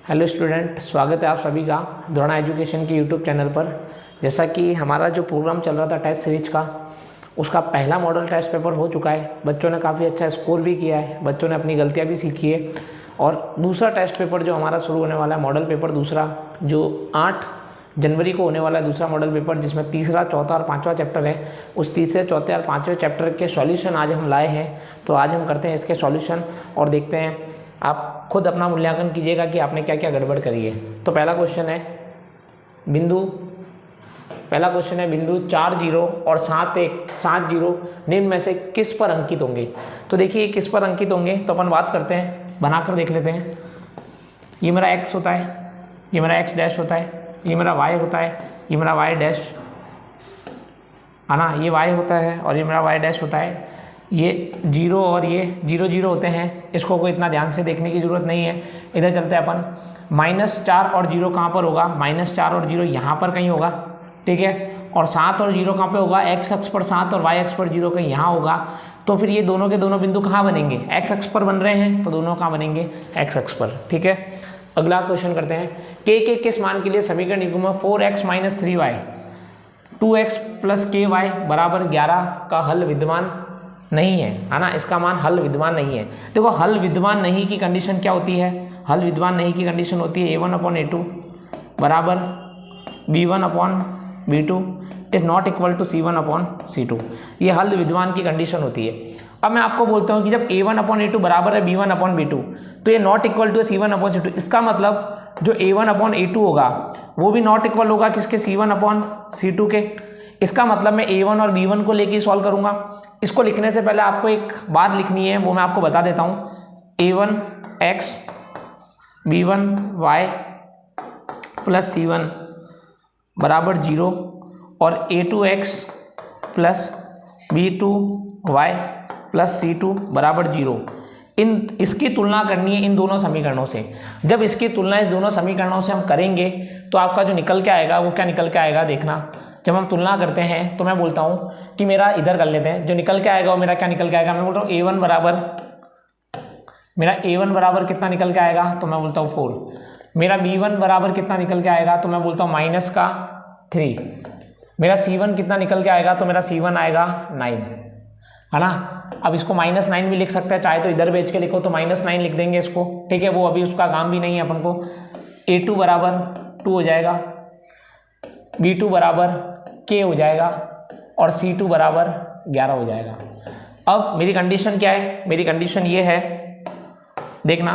Hello student, स्वागत है आप सभी का द्रोणा एजुकेशन के यूट्यूब चैनल पर। जैसा कि हमारा जो प्रोग्राम चल रहा था टेस्ट सीरीज का, उसका पहला मॉडल टेस्ट पेपर हो चुका है। बच्चों ने काफ़ी अच्छा स्कोर भी किया है, बच्चों ने अपनी गलतियां भी सीखी है। और दूसरा टेस्ट पेपर जो हमारा शुरू होने वाला है, मॉडल पेपर दूसरा, जो 8 जनवरी को होने वाला है, दूसरा मॉडल पेपर, जिसमें तीसरा, चौथा और पाँचवा चैप्टर है। उस तीसरे, चौथे और पाँचवें चैप्टर के सॉल्यूशन आज हम लाए हैं। तो आज हम करते हैं इसके सॉल्यूशन और देखते हैं, आप खुद अपना मूल्यांकन कीजिएगा कि आपने क्या क्या गड़बड़ करी है। तो पहला क्वेश्चन है बिंदु 4 0 और 7 0 निम्न में से किस पर अंकित होंगे। तो देखिए किस पर अंकित होंगे, तो अपन बात करते हैं, बनाकर देख लेते हैं। ये मेरा x होता है, ये मेरा x डैश होता है, ये मेरा y होता है, ये मेरा y डैश है ना, ये y होता है और ये मेरा y डैश होता है। ये 0 और ये 0 0 होते हैं, इसको कोई इतना ध्यान से देखने की ज़रूरत नहीं है। इधर चलते हैं अपन। -4 और 0 कहाँ पर होगा? -4 और 0 यहाँ पर कहीं होगा, ठीक है। और 7 और 0 कहाँ पे होगा? x अक्ष पर 7 और y अक्ष पर 0 कहीं यहाँ होगा। तो फिर ये दोनों के दोनों बिंदु कहाँ बनेंगे? x अक्ष पर बन रहे हैं, तो दोनों कहाँ बनेंगे? x अक्ष पर, ठीक है। अगला क्वेश्चन करते हैं। k के किस मान के लिए समीकरण निगम 4x - 3y 2x + ky = 11 का हल विद्यमान नहीं है ना। इसका मान हल विद्यमान नहीं है। देखो, हल विद्यमान नहीं की कंडीशन क्या होती है? हल विद्यमान नहीं की कंडीशन होती है a1/a2 बराबर b1/b2 is not equal to c1/c2। ये हल विद्यमान की कंडीशन होती है। अब मैं आपको बोलता हूँ कि जब a1/a2 बराबर है b1/b2, तो ये नॉट इक्वल टू c1/c2। इसका मतलब जो a1/a2 होगा वो भी नॉट इक्वल होगा किसके? c1/c2 के। इसका मतलब मैं a1 और b1 को लेके सॉल्व करूंगा। इसको लिखने से पहले आपको एक बात लिखनी है, वो मैं आपको बता देता हूँ। a1x b1y + c1 बराबर 0 और a2x + b2y + c2 बराबर 0। इसकी तुलना करनी है इन दोनों समीकरणों से। जब इसकी तुलना इस दोनों समीकरणों से हम करेंगे तो आपका जो निकल के आएगा वो क्या निकल के आएगा, देखना। जब हम तुलना करते हैं तो मैं बोलता हूँ कि मेरा इधर कर लेते हैं, जो निकल के आएगा वो मेरा क्या निकल के आएगा। मैं बोल रहा हूँ a1 बराबर कितना निकल के आएगा, तो मैं बोलता हूँ 4। मेरा b1 बराबर कितना निकल के आएगा, तो मैं बोलता हूँ -3। मेरा c1 कितना निकल के आएगा, तो मेरा c1 आएगा 9, है ना। अब इसको -9 भी लिख सकते हैं, चाहे तो इधर भेज के लिखो तो -9 लिख देंगे इसको, ठीक है। वो अभी उसका काम भी नहीं है अपन को। a2 बराबर 2 हो जाएगा, b2 बराबर k हो जाएगा और c2 बराबर 11 हो जाएगा। अब मेरी कंडीशन क्या है? मेरी कंडीशन ये है, देखना,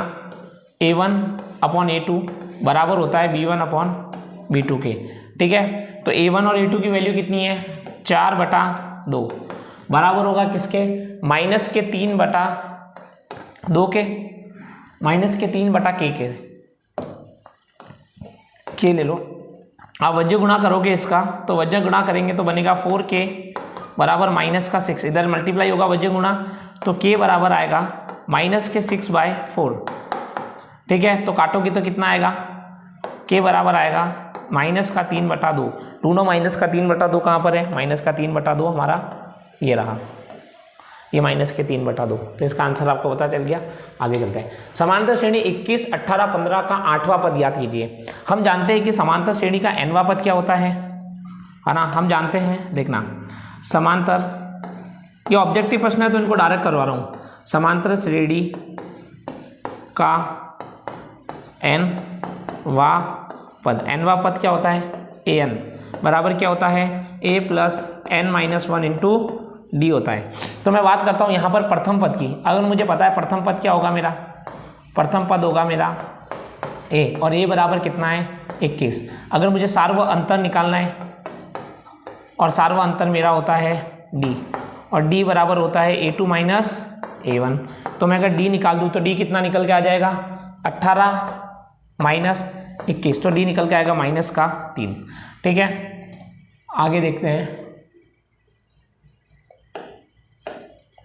a1/a2 बराबर होता है b1/b2 के, ठीक है। तो a1 और a2 की वैल्यू कितनी है? 4/2 बराबर होगा किसके? -3/2 के, -3/k के ले लो। आप वज्र गुणा करोगे इसका, तो वज्र गुणा करेंगे तो बनेगा 4k बराबर -6। इधर मल्टीप्लाई होगा वज्र गुणा, तो k बराबर आएगा -6/4, ठीक है। तो काटोगे तो कितना आएगा? k बराबर आएगा -3/2। ढूंढो -3/2 कहाँ पर है? -3/2 हमारा ये रहा, ये -3/2। तो इसका आंसर आपको पता चल गया। आगे चलते हैं। समांतर श्रेणी 21, 18, 15 का 8वां पद याद कीजिए। हम जानते हैं कि समांतर श्रेणी का nवां पद क्या होता है ना, हम जानते हैं। देखना, समांतर, ये ऑब्जेक्टिव प्रश्न है तो इनको डायरेक्ट करवा रहा हूँ। समांतर श्रेणी का nवां पद क्या होता है? an बराबर क्या होता है? a + n-1 × d होता है। तो मैं बात करता हूँ यहाँ पर प्रथम पद की। अगर मुझे पता है प्रथम पद क्या होगा मेरा, प्रथम पद होगा मेरा a, और a बराबर कितना है? 21। अगर मुझे सार्व अंतर निकालना है, और सार्व अंतर मेरा होता है d, और d बराबर होता है a2 - a1। तो मैं अगर d निकाल दूँ तो d कितना निकल के आ जाएगा? 18 - 21, तो d निकल के आएगा -3, ठीक है। आगे देखते हैं,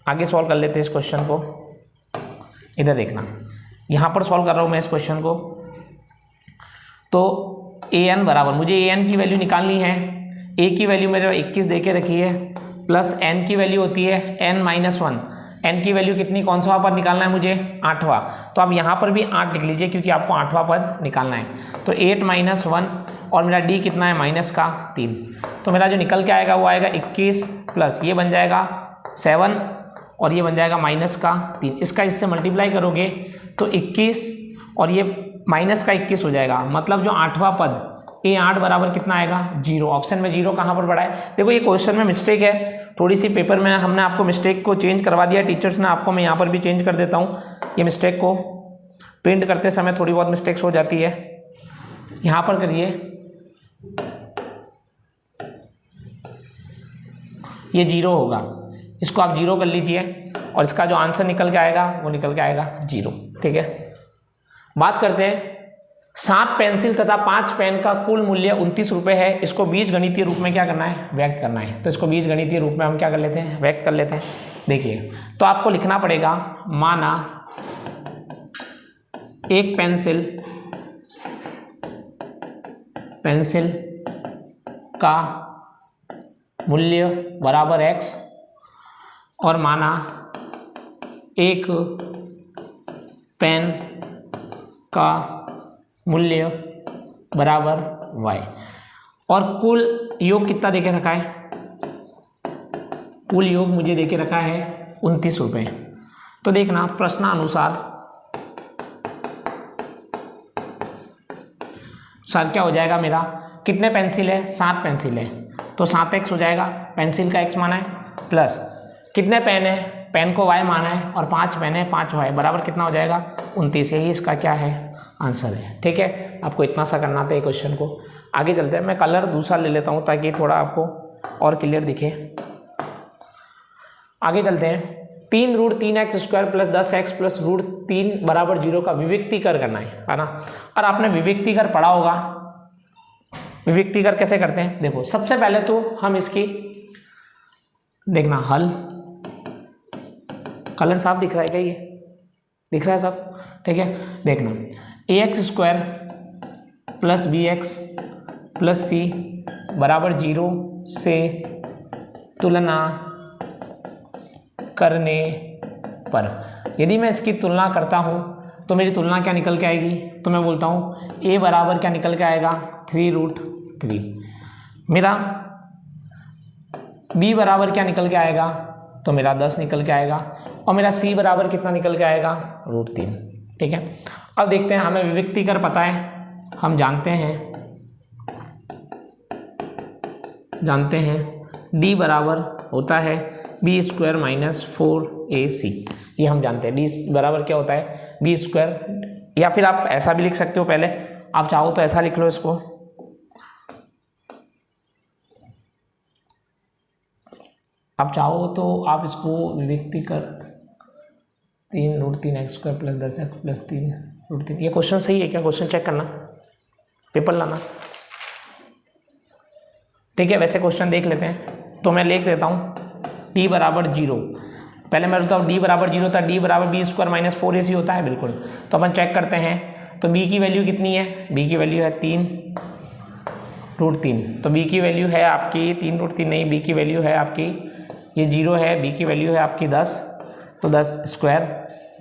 आगे सॉल्व कर लेते हैं इस क्वेश्चन को। इधर देखना, यहाँ पर सॉल्व कर रहा हूँ मैं इस क्वेश्चन को। तो an बराबर, मुझे an की वैल्यू निकालनी है। a की वैल्यू मेरे 21 दे के रखी है, प्लस n की वैल्यू होती है n - 1। n की वैल्यू कितनी, कौन सा पद निकालना है मुझे, 8वां। तो आप यहाँ पर भी 8 लिख लीजिए क्योंकि आपको 8वां पद निकालना है। तो 8 - 1 और मेरा d कितना है -3। तो मेरा जो निकल के आएगा वो आएगा 21 प्लस ये बन जाएगा 7 और ये बन जाएगा -3। इसका इससे मल्टीप्लाई करोगे तो 21 और ये -21 हो जाएगा। मतलब जो 8वां पद ये 8 बराबर कितना आएगा 0। ऑप्शन में 0 कहाँ पर पड़ा है, देखो ये क्वेश्चन में मिस्टेक है थोड़ी सी, पेपर में हमने आपको मिस्टेक को चेंज करवा दिया टीचर्स ने आपको, मैं यहाँ पर भी चेंज कर देता हूँ। ये मिस्टेक को प्रिंट करते समय थोड़ी बहुत मिस्टेक्स हो जाती है, यहाँ पर करिए। ये 0 होगा, इसको आप 0 कर लीजिए और इसका जो आंसर निकल के आएगा वो निकल के आएगा 0। ठीक है, बात करते हैं 7 पेंसिल तथा 5 पेन का कुल मूल्य 29 रुपये है। इसको बीजगणितीय रूप में क्या करना है, व्यक्त करना है। तो इसको बीजगणितीय रूप में हम क्या कर लेते हैं, व्यक्त कर लेते हैं। देखिए तो आपको लिखना पड़ेगा, माना एक पेंसिल का मूल्य बराबर x और माना एक पेन का मूल्य बराबर y और कुल योग कितना देके रखा है, कुल योग मुझे देके रखा है 29 रुपये। तो देखना प्रश्नानुसार सर क्या हो जाएगा मेरा, कितने पेंसिल है, 7 पेंसिल है तो 7x हो जाएगा, पेंसिल का x माना है, प्लस कितने पेन है, पेन को y माना है और 5 पेन है 5y बराबर कितना हो जाएगा 29। यही इसका क्या है आंसर है। ठीक है, आपको इतना सा करना था क्वेश्चन को। आगे चलते हैं, मैं कलर दूसरा ले लेता हूँ ताकि थोड़ा आपको और क्लियर दिखे। आगे चलते हैं, 3√3x² प्लस 10x प्लस √3 बराबर 0 का विविक्तीकर करना है ना। और आपने विविक्तीकर पढ़ा होगा, विविक्तीकर कैसे करते हैं। देखो सबसे पहले तो हम इसकी देखना हल, कलर साफ दिख रहा है क्या, ये दिख रहा है सब। ठीक है, देखना ax² plus bx plus c बराबर 0 से तुलना करने पर यदि मैं इसकी तुलना करता हूँ तो मेरी तुलना क्या निकल के आएगी, तो मैं बोलता हूँ a बराबर क्या निकल के आएगा 3√3, मेरा b बराबर क्या निकल के आएगा, तो मेरा 10 निकल के आएगा और मेरा c बराबर कितना निकल के आएगा √3। ठीक है, अब देखते हैं, हमें विविक्तीकर पता है, हम जानते हैं d बराबर होता है b² - 4ac, ये हम जानते हैं। d बराबर क्या होता है b², या फिर आप ऐसा भी लिख सकते हो, पहले आप चाहो तो ऐसा लिख लो इसको, आप चाहो तो आप इसको विविक्तीकर 3√3x² प्लस 10x प्लस 3√3, ये क्वेश्चन सही है क्या, क्वेश्चन चेक करना, पेपर लाना। ठीक है, वैसे क्वेश्चन देख लेते हैं। तो मैं लिख देता हूँ d बराबर 0, पहले मैं बोलता हूँ d बराबर 0 था, d बराबर b² - 4ac होता है, बिल्कुल। तो अपन चेक करते हैं, तो b की वैल्यू कितनी है, b की वैल्यू है 3√3, तो b की वैल्यू है आपकी 3√3 नहीं, b की वैल्यू है आपकी ये 0 है, b की वैल्यू है आपकी 10, तो 10²।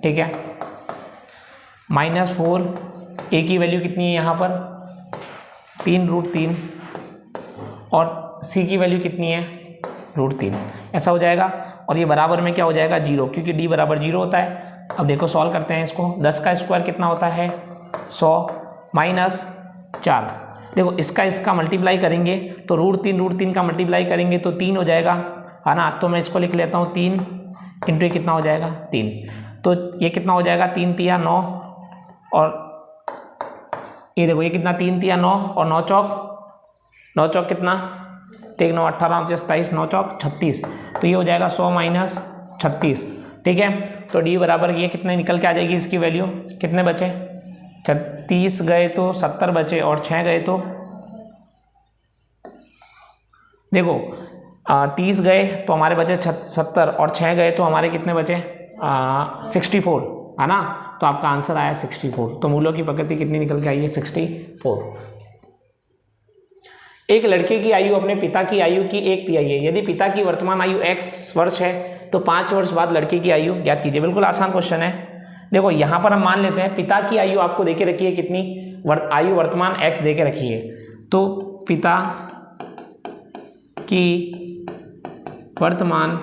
ठीक है, -4, a की वैल्यू कितनी है यहाँ पर 3√3 और c की वैल्यू कितनी है √3, ऐसा हो जाएगा। और ये बराबर में क्या हो जाएगा 0, क्योंकि d बराबर 0 होता है। अब देखो सॉल्व करते हैं इसको, 10 का स्क्वायर कितना होता है 100 -4, देखो इसका मल्टीप्लाई करेंगे तो √3 का मल्टीप्लाई करेंगे तो 3 हो जाएगा, है ना। तो मैं इसको लिख लेता हूँ 3 इंटू कितना हो जाएगा 3, तो ये कितना हो जाएगा 3 तिया 9 और ये देखो ये कितना 3 तिया 9 और 9 चौक कितना, ठीक 9 18 27 9 चौक 36, तो ये हो जाएगा 100 - 36। ठीक है, तो d बराबर ये कितने निकल के आ जाएगी, इसकी वैल्यू कितने बचे 36 गए तो 70 बचे और 6 गए तो देखो 30 गए तो हमारे बचे 70 और 6 गए तो हमारे कितने बचे 64, है ना। तो आपका आंसर आया 64। तो मूलों की प्रकृति कितनी निकल के आई है 64। एक लड़के की आयु अपने पिता की आयु की 1/3 है। यदि पिता की वर्तमान आयु x वर्ष है तो 5 वर्ष बाद लड़के की आयु ज्ञात कीजिए। बिल्कुल आसान क्वेश्चन है। देखो यहाँ पर हम मान लेते हैं पिता की आयु आपको देके रखी है कितनी, आयु वर्तमान x देके रखी है, तो पिता की वर्तमान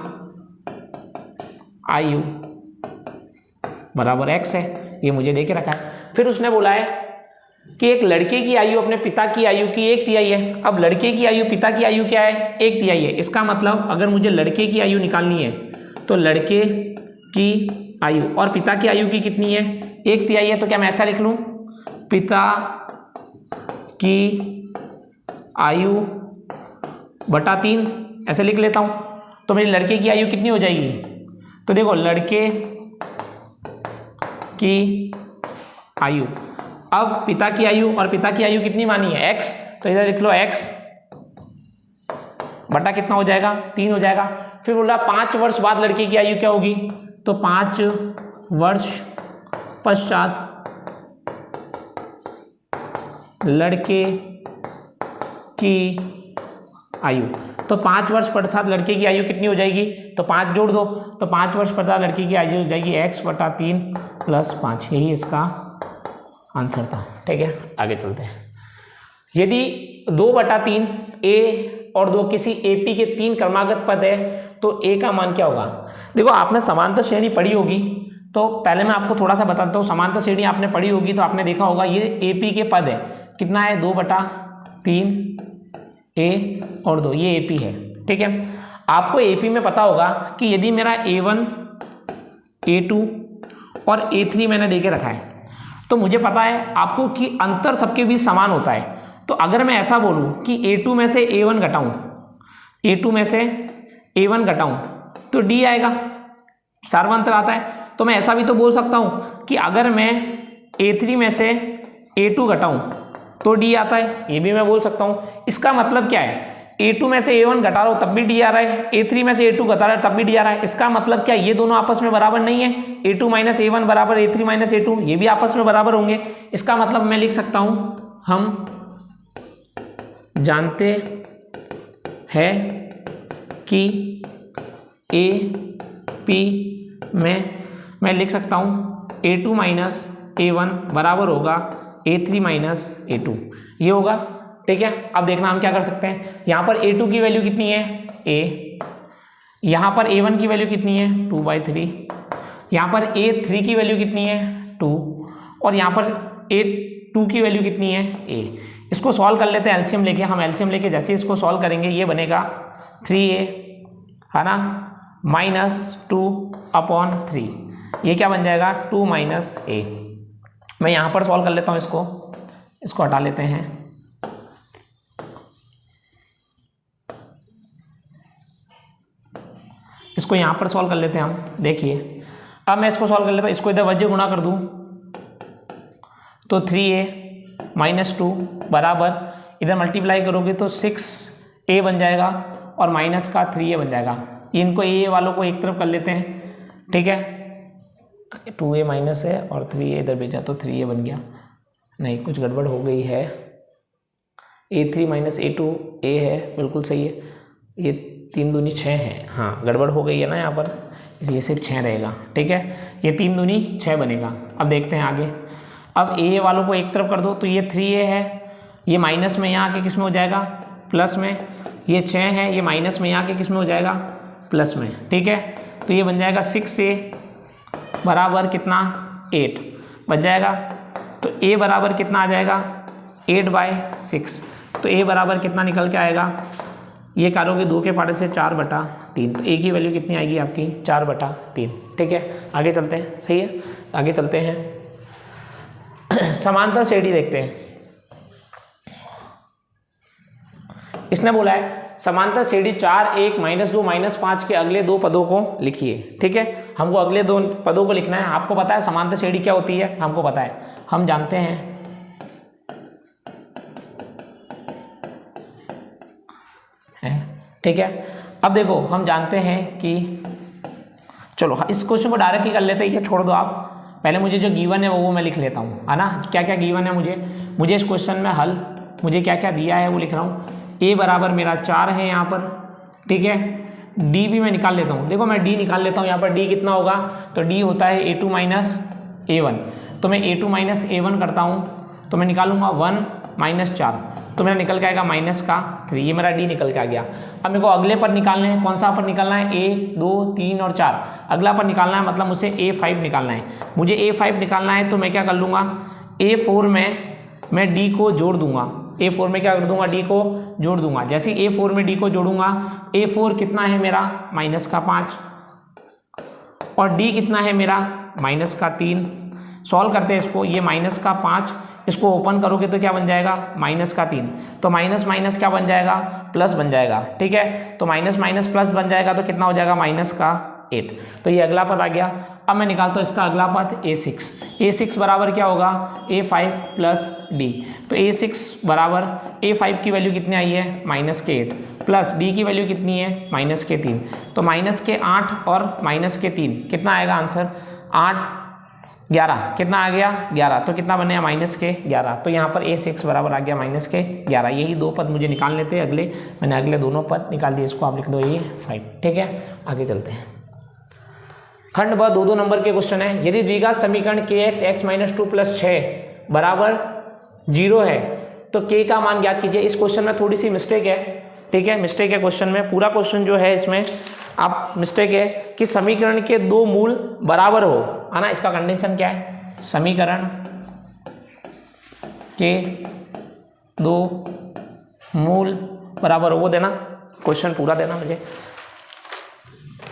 आयु बराबर x है, ये मुझे देके रखा है। फिर उसने बोला है कि एक लड़के की आयु अपने पिता की आयु की 1/3 है। अब लड़के की आयु पिता की आयु क्या है, 1/3 है। इसका मतलब अगर मुझे लड़के की आयु निकालनी है तो लड़के की आयु और पिता की आयु की कितनी है, 1/3 है। तो क्या मैं ऐसा लिख लूँ, पिता की आयु बटा 3, ऐसे लिख लेता हूँ। तो मेरी लड़के की आयु कितनी हो जाएगी, तो देखो लड़के की आयु, अब पिता की आयु और पिता की आयु कितनी मानी है, x, तो इधर लिख लो x बटा कितना हो जाएगा, 3 हो जाएगा। फिर बोल रहा 5 वर्ष बाद लड़के की आयु क्या होगी, तो 5 वर्ष पश्चात लड़के की आयु, तो 5 वर्ष पश्चात लड़के की आयु कितनी हो जाएगी, तो 5 जोड़ दो, तो 5 वर्ष पश्चात लड़के की आयु हो जाएगी x बटा 3 प्लस 5। यही इसका आंसर था। ठीक है, आगे चलते हैं। यदि 2/3 a और 2 किसी AP के 3 क्रमागत पद है तो a का मान क्या होगा। देखो आपने समांतर श्रेणी पढ़ी होगी, तो पहले मैं आपको थोड़ा सा बताता हूँ। समांतर श्रेणी आपने पढ़ी होगी तो आपने देखा होगा ये AP के पद है, कितना है 2/3 a और 2, ये AP है। ठीक है, आपको AP में पता होगा कि यदि मेरा A1 A2 और A3 मैंने देके रखा है तो मुझे पता है आपको कि अंतर सबके बीच समान होता है। तो अगर मैं ऐसा बोलूं कि A2 में से A1 घटाऊं, A2 में से A1 घटाऊं तो D आएगा, सार्वंतर आता है। तो मैं ऐसा भी तो बोल सकता हूं कि अगर मैं A3 में से A2 घटाऊं तो D आता है, ये भी मैं बोल सकता हूं। इसका मतलब क्या है, A2 में से A1 घटा रहा हूं तब भी D आ रहा है, A3 में से A2 घटा रहा है तब भी D आ रहा है। इसका मतलब क्या, ये दोनों आपस में बराबर नहीं है, A2 माइनस A1 बराबर A3 माइनस A2, ये भी आपस में बराबर होंगे। इसका मतलब मैं लिख सकता हूं, हम जानते हैं कि AP में मैं लिख सकता हूं A2 माइनस A1 बराबर होगा A3 माइनस A2, ये होगा। ठीक है, अब देखना हम क्या कर सकते हैं। यहाँ पर A2 की वैल्यू कितनी है A, यहाँ पर A1 की वैल्यू कितनी है 2/3, यहाँ पर A3 की वैल्यू कितनी है 2 और यहाँ पर A2 की वैल्यू कितनी है A। इसको सॉल्व कर लेते हैं एलसीएम लेके। हम एलसीएम लेके जैसे इसको सॉल्व करेंगे ये बनेगा 3A है ना -2/3, ये क्या बन जाएगा 2 माइनस A। मैं यहाँ पर सॉल्व कर लेता हूँ, इसको हटा लेते हैं। इसको यहाँ पर सॉल्व कर लेते हैं हम। देखिए अब मैं इसको सॉल्व कर लेता हूँ, इसको इधर वज्र गुणा कर दूँ तो 3A -2 बराबर, इधर मल्टीप्लाई करोगे तो 6A बन जाएगा और माइनस का 3A बन जाएगा। इनको A वालों को एक तरफ कर लेते हैं। ठीक है, 2A माइनस है और 3A इधर भेजा तो 3A बन गया। नहीं, कुछ गड़बड़ हो गई है। A3 माइनस A2 A है, बिल्कुल सही है। ये 3 दूनी 6 है, हाँ गड़बड़ हो गई है ना यहाँ पर, इसलिए सिर्फ 6 रहेगा। ठीक है, ये 3 दूनी 6 बनेगा। अब देखते हैं आगे। अब A वालों को एक तरफ कर दो तो ये 3A है, ये माइनस में यहाँ आके किस में हो जाएगा प्लस में, ये 6 है, ये माइनस में यहाँ आके किस में हो जाएगा प्लस में। ठीक है, तो ये बन जाएगा 6A बराबर कितना 8 बन जाएगा। तो A बराबर कितना आ जाएगा 8/6। तो A बराबर कितना निकल के आएगा, ये करोगे 2 के पाटे से 4/3, तो A की वैल्यू कितनी आएगी आपकी 4/3। ठीक है, आगे चलते हैं। सही है, आगे चलते हैं। समांतर श्रेणी देखते हैं। इसने बोला है समांतर श्रेणी 4, 1, -2, -5 के अगले 2 पदों को लिखिए। ठीक है, हमको अगले 2 पदों को लिखना है। आपको पता है समांतर श्रेणी क्या होती है, हमको पता है, हम जानते हैं ठीक है। अब देखो हम जानते हैं कि, चलो इस क्वेश्चन को डायरेक्ट ही कर लेते हैं, ये छोड़ दो आप। पहले मुझे जो गिवन है वो मैं लिख लेता हूँ, है ना। क्या क्या गिवन है मुझे इस क्वेश्चन में हल मुझे क्या क्या दिया है वो लिख रहा हूँ। A बराबर मेरा 4 है यहाँ पर, ठीक है। डी भी मैं निकाल लेता हूँ। देखो मैं डी निकाल लेता हूँ, यहाँ पर डी कितना होगा, तो डी होता है A2 माइनस A1। तो मैं A2 माइनस A1 करता हूँ, तो मैं निकालूंगा 1 माइनस 4, तो मेरा निकल के आएगा माइनस का 3। ये मेरा डी निकल के आ गया। अब मेरे को अगले पर निकालने हैं, कौन सा पर निकालना है, 1 2 3 और 4, अगला पर निकालना है, मतलब मुझे A5 निकालना है। मुझे A5 निकालना है तो मैं क्या कर लूँगा, A4 में मैं डी को जोड़ दूंगा, A4 में क्या कर दूंगा, डी को जोड़ दूंगा। जैसे A4 में डी को जोड़ूंगा, A4 कितना है मेरा माइनस का 5 और डी कितना है मेरा माइनस का 3। सॉल्व करते हैं इसको, ये माइनस का 5, इसको ओपन करोगे तो क्या बन जाएगा, माइनस का 3। तो माइनस माइनस क्या बन जाएगा, प्लस बन जाएगा। ठीक है, तो माइनस माइनस प्लस बन जाएगा तो कितना हो जाएगा, माइनस का 8। तो ये अगला पद आ गया। अब मैं निकालता हूँ इसका अगला पद A6। A6 बराबर क्या होगा, A5 प्लस डी। तो A6 बराबर A5 की वैल्यू कितनी आई है, माइनस के 8 प्लस डी की वैल्यू कितनी है, माइनस के 3। तो माइनस के 8 और माइनस के 3 कितना आएगा आंसर, 8 11 कितना आ गया, 11। तो कितना बनेगा, माइनस के 11। तो यहाँ पर A6 बराबर आ गया माइनस के 11। यही दो पद मुझे निकाल लेते हैं अगले, मैंने अगले दोनों पद निकाल दिए, इसको आप लिख दो ये 5। ठीक है, आगे चलते हैं। खंड ब 2 नंबर के क्वेश्चन है। यदि द्विघात समीकरण kx x माइनस 2 प्लस 6 बराबर 0 है तो k का मान ज्ञात कीजिए। इस क्वेश्चन में थोड़ी सी मिस्टेक है। ठीक है, मिस्टेक है क्वेश्चन में, पूरा क्वेश्चन जो है इसमें आप मिस्टेक है कि समीकरण के 2 मूल बराबर हो, है ना। इसका कंडीशन क्या है, समीकरण के 2 मूल बराबर हो, वो देना, क्वेश्चन पूरा देना मुझे।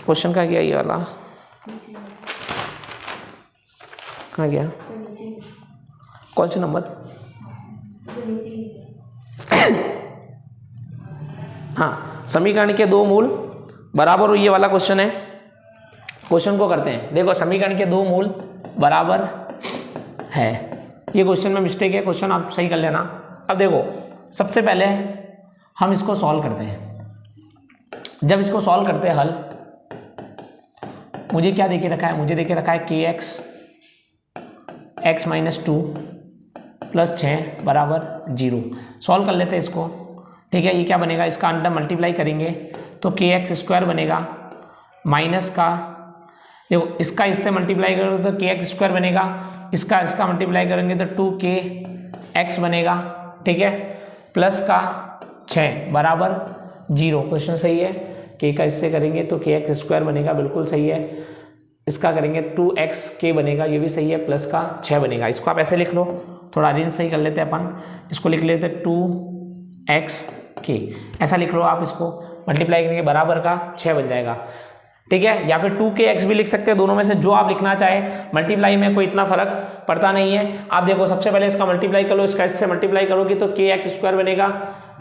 क्वेश्चन का क्या ये वाला कहाँ गया, कौन से नंबर, हाँ, समीकरण के 2 मूल बराबर हो, ये वाला क्वेश्चन है। क्वेश्चन को करते हैं। देखो समीकरण के 2 मूल बराबर है, ये क्वेश्चन में मिस्टेक है, क्वेश्चन आप सही कर लेना। अब देखो सबसे पहले हम इसको सॉल्व करते हैं। जब इसको सॉल्व करते हैं हल, मुझे क्या देके रखा है, मुझे देके रखा है kx x माइनस 2 प्लस 6 बराबर 0। सॉल्व कर लेते हैं इसको। ठीक है, ये क्या बनेगा, इसका अंडर मल्टीप्लाई करेंगे तो kx स्क्वायर बनेगा माइनस का, देखो इसका इससे मल्टीप्लाई करोगे तो kx स्क्वायर बनेगा, इसका मल्टीप्लाई करेंगे तो 2kx बनेगा। ठीक है, प्लस का 6 बराबर 0। क्वेश्चन सही है, k का इससे करेंगे तो kx स्क्वायर बनेगा, बिल्कुल सही है। इसका करेंगे 2xk बनेगा, ये भी सही है, प्लस का 6 बनेगा। इसको आप ऐसे लिख लो, थोड़ा अरेंज सही कर लेते हैं अपन, इसको लिख लेते 2xk, ऐसा लिख लो आप। इसको मल्टीप्लाई करेंगे बराबर का 6 बन जाएगा। ठीक है, या फिर 2kx भी लिख सकते हैं, दोनों में से जो आप लिखना चाहे। मल्टीप्लाई में कोई इतना फर्क पड़ता नहीं है। आप देखो सबसे पहले इसका मल्टीप्लाई कर लो, इसका इससे मल्टीप्लाई करोगे तो kx स्क्वायर बनेगा,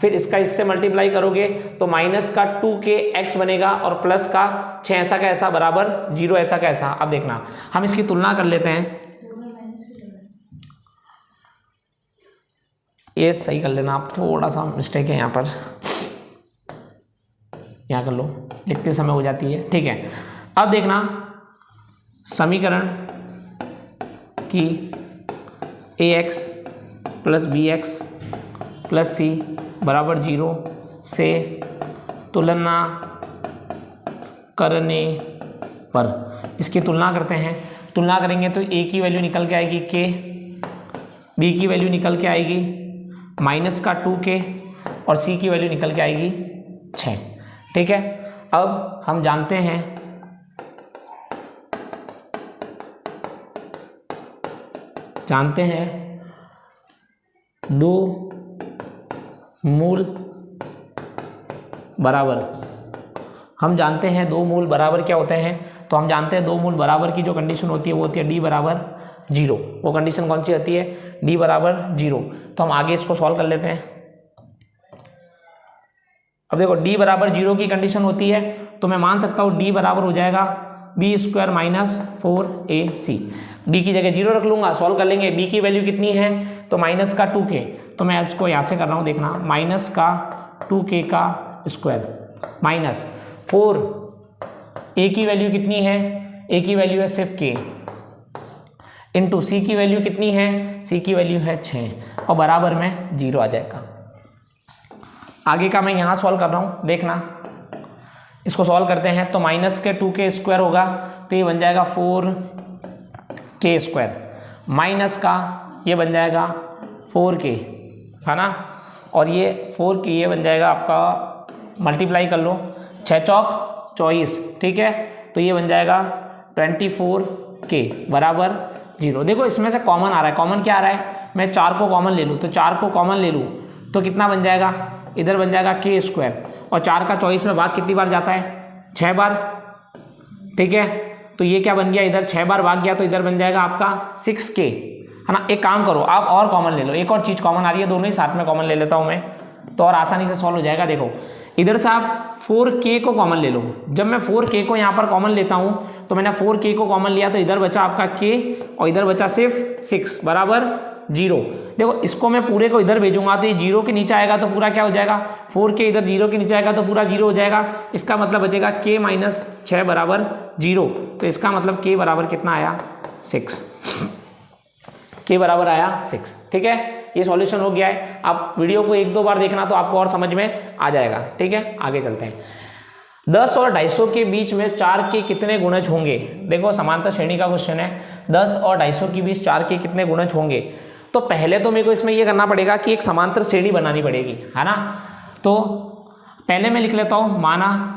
फिर इसका इससे मल्टीप्लाई करोगे तो माइनस का 2kx बनेगा और प्लस का 6, ऐसा का ऐसा बराबर 0, ऐसा का ऐसा। अब देखना हम इसकी तुलना कर लेते हैं, ये सही कर लेना आप, थोड़ा सा मिस्टेक है यहाँ पर, यहाँ कर लो, लिखते समय हो जाती है। ठीक है, अब देखना समीकरण की ax plus bx plus c बराबर 0 से तुलना करने पर, इसकी तुलना करते हैं। तुलना करेंगे तो a की वैल्यू निकल के आएगी k, b की वैल्यू निकल के आएगी माइनस का 2k और c की वैल्यू निकल के आएगी 6। ठीक है, अब हम जानते हैं दो मूल बराबर, हम जानते हैं 2 मूल बराबर क्या होते हैं। तो हम जानते हैं 2 मूल बराबर की जो कंडीशन होती है वो होती है d बराबर 0। वो कंडीशन कौन सी होती है, d बराबर 0। तो हम आगे इसको सॉल्व कर लेते हैं। अब देखो d बराबर 0 की कंडीशन होती है तो मैं मान सकता हूँ d बराबर हो जाएगा b square minus 4ac। d की जगह 0 रख लूँगा, सॉल्व कर लेंगे। b की वैल्यू कितनी है, तो माइनस का 2k, तो मैं इसको यहाँ से कर रहा हूँ, देखना माइनस का 2k का स्क्वायर माइनस 4, a की वैल्यू कितनी है, a की वैल्यू है सिर्फ k, इंटू c की वैल्यू कितनी है, c की वैल्यू है 6 और बराबर में 0 आ जाएगा। आगे का मैं यहाँ सॉल्व कर रहा हूँ, देखना इसको सॉल्व करते हैं तो माइनस के 2k स्क्वायर होगा तो ये बन जाएगा 4k स्क्वायर, माइनस का ये बन जाएगा 4k, है ना, और ये 4k ये बन जाएगा आपका, मल्टीप्लाई कर लो, 6 चौक 24, ठीक है, तो ये बन जाएगा 24k बराबर 0। देखो इसमें से कॉमन आ रहा है, कॉमन क्या आ रहा है, मैं 4 को कॉमन ले लूँ, तो 4 को कॉमन ले लूँ तो कितना बन जाएगा, इधर बन जाएगा k स्क्वायर, और 4 का 24 में भाग कितनी बार जाता है, 6 बार, ठीक है, तो ये क्या बन गया, इधर 6 बार भाग गया तो इधर बन जाएगा आपका 6k, है ना। एक काम करो आप और कॉमन ले लो, एक और चीज़ कॉमन आ रही है, दोनों ही साथ में कॉमन ले लेता हूँ मैं, तो और आसानी से सॉल्व हो जाएगा। देखो इधर से आप 4k को कॉमन ले लो, जब मैं 4k को यहाँ पर कॉमन लेता हूँ तो मैंने 4k को कॉमन लिया तो इधर बचा आपका k और इधर बचा सिर्फ 6 बराबर 0। देखो इसको मैं पूरे को इधर भेजूंगा तो ये 0 के नीचे आएगा तो पूरा क्या हो जाएगा, 4k इधर 0 के नीचे आएगा तो पूरा 0 हो जाएगा, इसका मतलब बचेगा k माइनस 6 बराबर 0, तो इसका मतलब k बराबर कितना आया, 6, k बराबर आया 6, ठीक है, ये सॉल्यूशन हो गया है। आप वीडियो को 1-2 बार देखना तो आपको और समझ में आ जाएगा, ठीक है। आगे चलते हैं, 10 और 250 के बीच में 4 के कितने गुणज होंगे। देखो समांतर श्रेणी का क्वेश्चन है, 10 और 250 के बीच 4 के कितने गुणज होंगे। तो पहले तो मेरे को इसमें ये करना पड़ेगा कि एक समांतर श्रेणी बनानी पड़ेगी, है ना। तो पहले मैं लिख लेता हूं, माना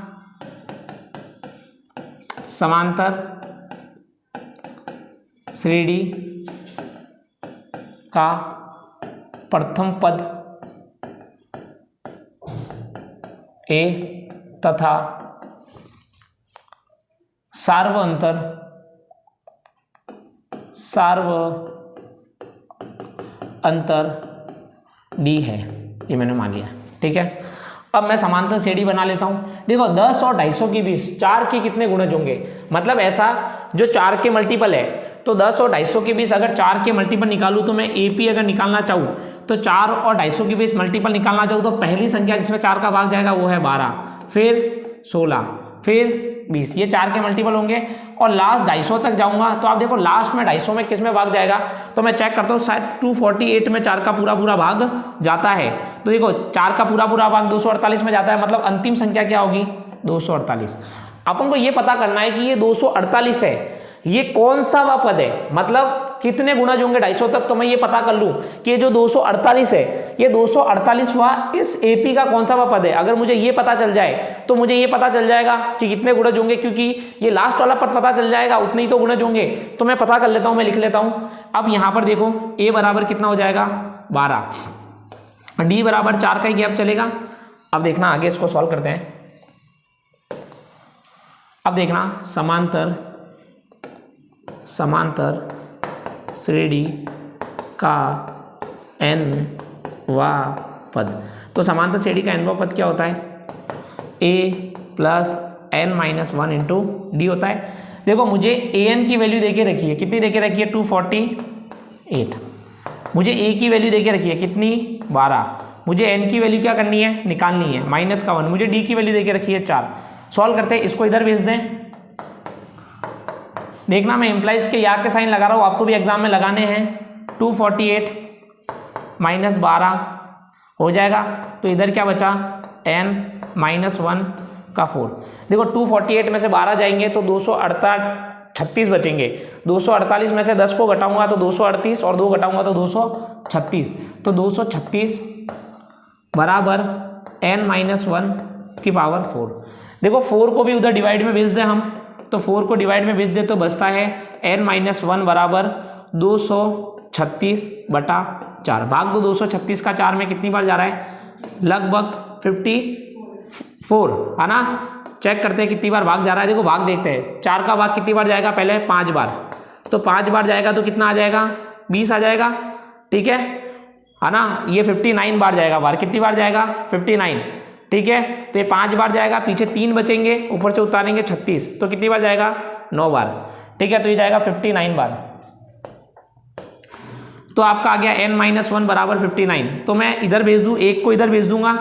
समांतर श्रेणी का प्रथम पद ए तथा सार्वअंतर डी है, ये मैंने मान लिया, ठीक है। अब मैं समांतर श्रेणी बना लेता हूं। देखो 10 और 250 के बीच 4 के कितने गुणज होंगे, मतलब ऐसा जो 4 के मल्टीपल है, तो 10 और 250 के बीच अगर 4 के मल्टीपल निकालूं तो मैं AP अगर निकालना चाहूँ तो 4 और 250 के बीच मल्टीपल निकालना चाहूँ तो पहली संख्या जिसमें 4 का भाग जाएगा वो है 12, फिर 16, फिर 20, ये 4 के मल्टीपल होंगे। और लास्ट 250 तक जाऊंगा तो आप देखो लास्ट में 250 में किस में भाग जाएगा, तो मैं चेक करता हूँ शायद 248 में 4 का पूरा भाग जाता है। तो देखो 4 का पूरा भाग 248 में जाता है, मतलब अंतिम संख्या क्या होगी, 248। अपन को ये पता करना है कि ये 248 है, ये कौन सा वह पद है, मतलब कितने गुणज होंगे 250 तक, तो मैं ये पता कर लूं कि ये जो 248 है ये 248वां इस AP का कौन सा वह पद है। अगर मुझे ये पता चल जाए तो मुझे ये पता चल जाएगा कि कितने गुणज होंगे, क्योंकि ये लास्ट वाला पद पता चल जाएगा उतने ही तो गुणज होंगे, तो मैं पता कर लेता हूं, मैं लिख लेता हूं। अब यहां पर देखो A बराबर कितना हो जाएगा 12, D बराबर 4 का ही गैप चलेगा। अब देखना आगे इसको सॉल्व करते हैं। अब देखना समांतर श्रेणी का nवां पद, तो समांतर श्रेणी का nवां पद क्या होता है, a plus n-1 into D होता है। देखो मुझे an की वैल्यू देके रखी है, कितनी देके रखी है 248, मुझे a की वैल्यू देके रखी है कितनी 12, मुझे n की वैल्यू क्या करनी है, निकालनी है -1, मुझे d की वैल्यू देके रखी है 4। सॉल्व करते हैं, इसको इधर भेज दें। देखना मैं इम्प्लाइज के या के साइन लगा रहा हूँ, आपको भी एग्जाम में लगाने हैं। 248 माइनस 12 हो जाएगा, तो इधर क्या बचा n-1 का 4। देखो 248 में से 12 जाएंगे तो 236 बचेंगे, 248 में से 10 को घटाऊंगा तो 238 और 2 घटाऊंगा तो 236, तो 236 बराबर n-1 की पावर 4। देखो 4 को भी उधर डिवाइड में भेज दें हम, तो 4 को डिवाइड में भेज दे तो बचता है n-1 बराबर 236/4। भाग दो 236 का 4 में कितनी बार जा रहा है, लगभग 54, है ना। चेक करते हैं कितनी बार भाग जा रहा है। देखो भाग देखते हैं, 4 का भाग कितनी बार जाएगा, पहले 5 बार, तो 5 बार जाएगा तो कितना आ जाएगा 20 आ जाएगा, ठीक है ना। ये 59 बार जाएगा, बार कितनी बार जाएगा 59, ठीक है। तो ये 5 बार जाएगा, पीछे 3 बचेंगे, ऊपर से उतारेंगे 36, तो कितनी बार जाएगा 9 बार, ठीक है। तो ये जाएगा 59 बार, तो आपका आ गया n-1 बराबर 59। तो मैं इधर भेज दूँ, एक को इधर भेज दूंगा,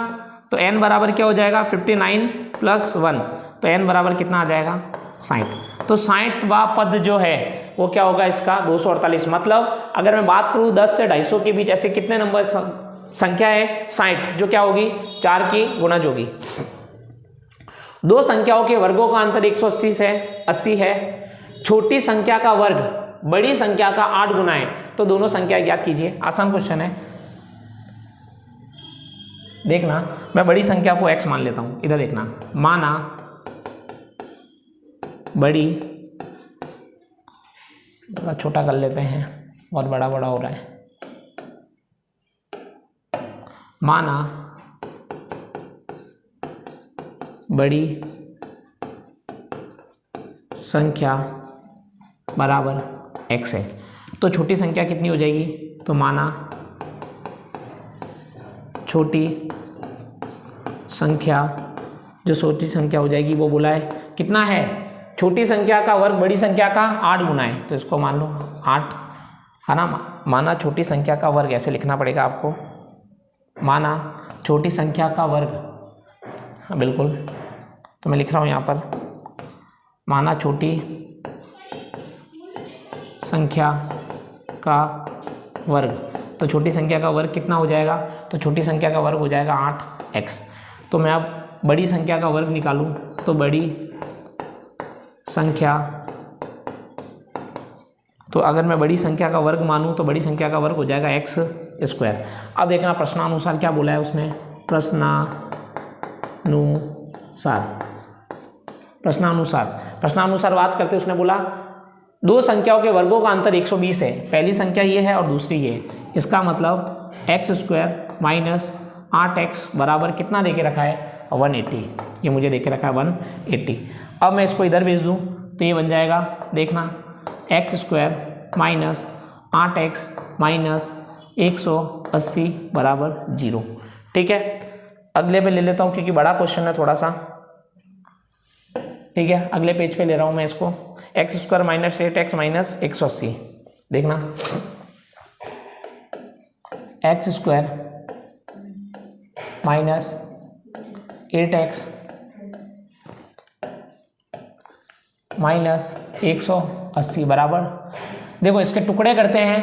तो n बराबर क्या हो जाएगा 59 + 1, तो n बराबर कितना आ जाएगा 60। तो 60वां पद जो है वो क्या होगा इसका 248। मतलब अगर मैं बात करूँ 10 से 250 के बीच ऐसे कितने नंबर संख्या है 60, जो क्या होगी 4 की गुणज होगी। दो संख्याओं के वर्गों का अंतर 180 से 80 है, छोटी संख्या का वर्ग बड़ी संख्या का 8 गुना है, तो दोनों संख्या ज्ञात कीजिए। आसान क्वेश्चन है, देखना मैं बड़ी संख्या को x मान लेता हूं, इधर देखना, माना बड़ी, थोड़ा छोटा कर लेते हैं, बहुत बड़ा बड़ा हो रहा है, माना बड़ी संख्या बराबर x है, तो छोटी संख्या कितनी हो जाएगी, तो माना छोटी संख्या, जो छोटी संख्या हो जाएगी वो बोला है कितना है, छोटी संख्या का वर्ग बड़ी संख्या का 8 गुना है, तो इसको मान लो 8 है ना। माना छोटी संख्या का वर्ग, ऐसे लिखना पड़ेगा आपको, माना छोटी संख्या का वर्ग, हाँ बिल्कुल, तो मैं लिख रहा हूँ यहाँ पर, माना छोटी संख्या का वर्ग, तो छोटी संख्या का वर्ग कितना हो जाएगा, तो छोटी संख्या का वर्ग हो जाएगा 8x। तो मैं अब बड़ी संख्या का वर्ग निकालूं, तो बड़ी संख्या, तो अगर मैं बड़ी संख्या का वर्ग मानूं तो बड़ी संख्या का वर्ग हो जाएगा x²। अब देखना प्रश्नानुसार क्या बोला है उसने, प्रश्नानुसार बात करते उसने बोला दो संख्याओं के वर्गों का अंतर 120 है, पहली संख्या ये है और दूसरी ये है, इसका मतलब x² माइनस 8x बराबर कितना देके रखा है, 180, ये मुझे देके रखा है 180। अब मैं इसको इधर भेज दूँ तो ये बन जाएगा, देखना x² माइनस 8x माइनस 180 बराबर 0। ठीक है, अगले पे ले लेता हूँ क्योंकि बड़ा क्वेश्चन है थोड़ा सा, ठीक है, अगले पेज पे ले रहा हूँ मैं इसको, x² माइनस 8x माइनस 180, देखना x² माइनस 8x माइनस 180 बराबर, देखो इसके टुकड़े करते हैं